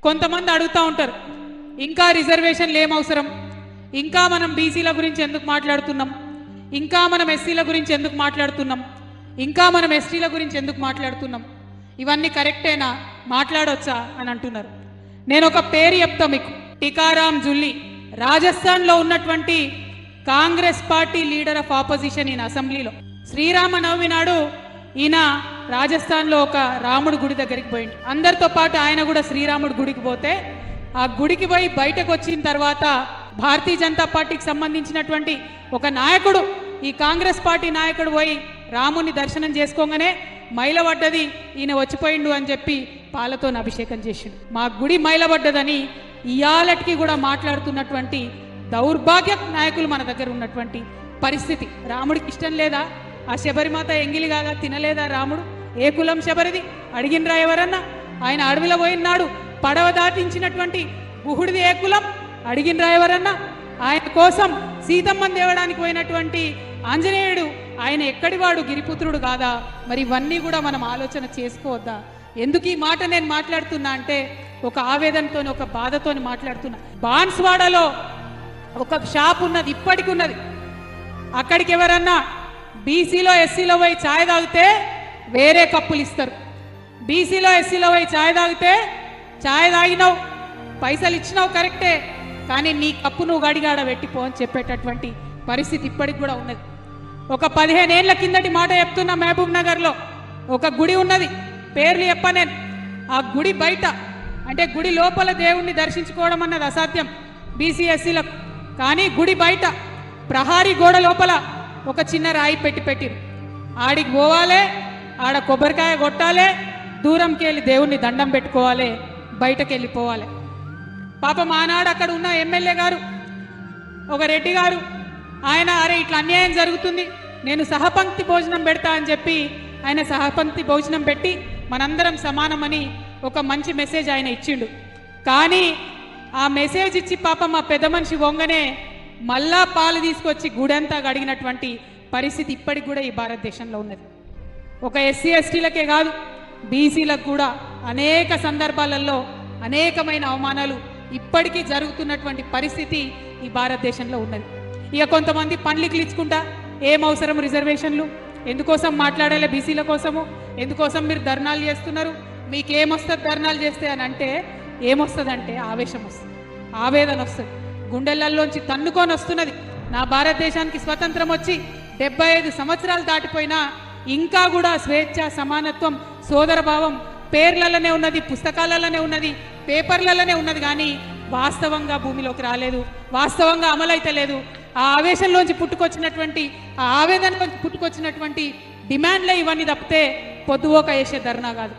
కొంతమంది అడుగుతూ ఉంటారు, ఇంకా రిజర్వేషన్లు ఏం అవసరం, ఇంకా మనం బీసీల గురించి ఎందుకు మాట్లాడుతున్నాం, ఇంకా మనం ఎస్సీల గురించి ఎందుకు మాట్లాడుతున్నాం, ఇంకా మనం ఎస్టీల గురించి ఎందుకు మాట్లాడుతున్నాం, ఇవన్నీ కరెక్టేనా, మాట్లాడొచ్చా అని అంటున్నారు. నేను ఒక పేరు చెప్తా మీకు, టికారాం జుల్లి, రాజస్థాన్లో ఉన్నటువంటి Congress party leader of opposition ఈయన అసెంబ్లీలో. శ్రీరామనవమి నాడు ఈయన రాజస్థాన్లో ఒక రాముడు గుడి దగ్గరికి పోయింది. అందరితో పాటు ఆయన కూడా శ్రీరాముడు గుడికి పోతే ఆ గుడికి పోయి బయటకు వచ్చిన తర్వాత భారతీయ జనతా పార్టీకి సంబంధించినటువంటి ఒక నాయకుడు, ఈ కాంగ్రెస్ పార్టీ నాయకుడు పోయి రాముని దర్శనం చేసుకోగానే మైలబడ్డది, ఈయన వచ్చిపోయిండు అని చెప్పి పాలతో అభిషేకం చేసిండు. మా గుడి మైలబడ్డదని ఇయాలటికి కూడా మాట్లాడుతున్నటువంటి దౌర్భాగ్య నాయకులు మన దగ్గర ఉన్నటువంటి పరిస్థితి. రాముడికి ఇష్టం లేదా? ఆ శబరిమాత ఎంగిలి కాగా తినలేదా రాముడు? ఏ కులం శబరిది అడిగినరా ఎవరన్నా? ఆయన అడవిలో పోయినాడు, పడవ దాటించినటువంటి గుహుడిది ఏ కులం అడిగినరా ఎవరన్నా? ఆయన కోసం సీతమ్మని తేవడానికి పోయినటువంటి ఆంజనేయుడు ఆయన ఎక్కడివాడు, గిరిపుత్రుడు కాదా? మరి ఇవన్నీ కూడా మనం ఆలోచన చేసుకోవద్దా? ఎందుకు ఈ మాట నేను మాట్లాడుతున్నా అంటే ఒక ఆవేదనతో, ఒక బాధతో మాట్లాడుతున్నా. బాన్స్వాడలో ఒక షాప్ ఉన్నది, ఇప్పటికి ఉన్నది. అక్కడికి ఎవరన్నా బీసీలో ఎస్సీలో పోయి ఛాయ్ తాగితే వేరే కప్పులు ఇస్తారు. బీసీలో ఎస్సీలో పోయి ఛాయ్ తాగితే ఛాయ్ తాగినావు, పైసలు ఇచ్చినావు కరెక్టే, కానీ నీ కప్పు నువ్వు గడిగాడ పెట్టిపో అని చెప్పేటటువంటి పరిస్థితి ఇప్పటికి కూడా ఉన్నది. ఒక 15 ఏళ్ల కిందటి మాట చెప్తున్నా, మహబూబ్ నగర్లో ఒక గుడి ఉన్నది, పేర్లు చెప్ప నేను. ఆ గుడి బయట, అంటే గుడి లోపల దేవుణ్ణి దర్శించుకోవడం అన్నది అసాధ్యం బీసీ ఎస్సీలకు, కానీ గుడి బయట ప్రహారీ గోడ లోపల ఒక చిన్న రాయి పెట్టిరు. ఆడికి పోవాలి, ఆడ కొబ్బరికాయ కొట్టాలి, దూరంకి వెళ్ళి దేవుణ్ణి దండం పెట్టుకోవాలి, బయటకు వెళ్ళిపోవాలి. పాపం ఆనాడు అక్కడ ఉన్న ఎమ్మెల్యే గారు, ఒక రెడ్డి గారు, ఆయన అరే ఇట్లా అన్యాయం జరుగుతుంది, నేను సహపంక్తి భోజనం పెడతా అని చెప్పి ఆయన సహపంక్తి భోజనం పెట్టి మనందరం సమానమని ఒక మంచి మెసేజ్ ఆయన ఇచ్చిండు. కానీ ఆ మెసేజ్ ఇచ్చి పాపం మా పెద్ద మనిషి వంగనే మళ్ళా పాలు తీసుకొచ్చి గుడంతా గడిగినటువంటి పరిస్థితి ఇప్పటికి కూడా ఈ భారతదేశంలో ఉన్నది. ఒక ఎస్సీ ఎస్టీలకే కాదు, బీసీలకు కూడా అనేక సందర్భాలలో అనేకమైన అవమానాలు ఇప్పటికీ జరుగుతున్నటువంటి పరిస్థితి ఈ భారతదేశంలో ఉన్నది. ఇక కొంతమంది పండ్లికి ఇచ్చుకుంటా, ఏం అవసరం రిజర్వేషన్లు, ఎందుకోసం మాట్లాడాలి బీసీల కోసము, ఎందుకోసం మీరు ధర్నాలు చేస్తున్నారు, మీకేమొస్తుంది ధర్నాలు చేస్తే అని అంటే ఏమొస్తుందంటే ఆవేశం వస్తుంది, ఆవేదన వస్తుంది, గుండెలల్లోంచి తన్నుకొని వస్తున్నది. నా భారతదేశానికి స్వతంత్రం వచ్చి 75 సంవత్సరాలు దాటిపోయినా ఇంకా కూడా స్వేచ్ఛ, సమానత్వం, సోదరభావం పేర్లలోనే ఉన్నది, పుస్తకాలలోనే ఉన్నది, పేపర్లలోనే ఉన్నది, కానీ వాస్తవంగా భూమిలోకి రాలేదు, వాస్తవంగా అమలైతే లేదు. ఆ ఆవేశంలోంచి పుట్టుకొచ్చినటువంటి, ఆ ఆవేదనలోంచి పుట్టుకొచ్చినటువంటి డిమాండ్లే ఇవన్నీ తప్పితే పొద్దువోక వేసే ధర్నా కాదు.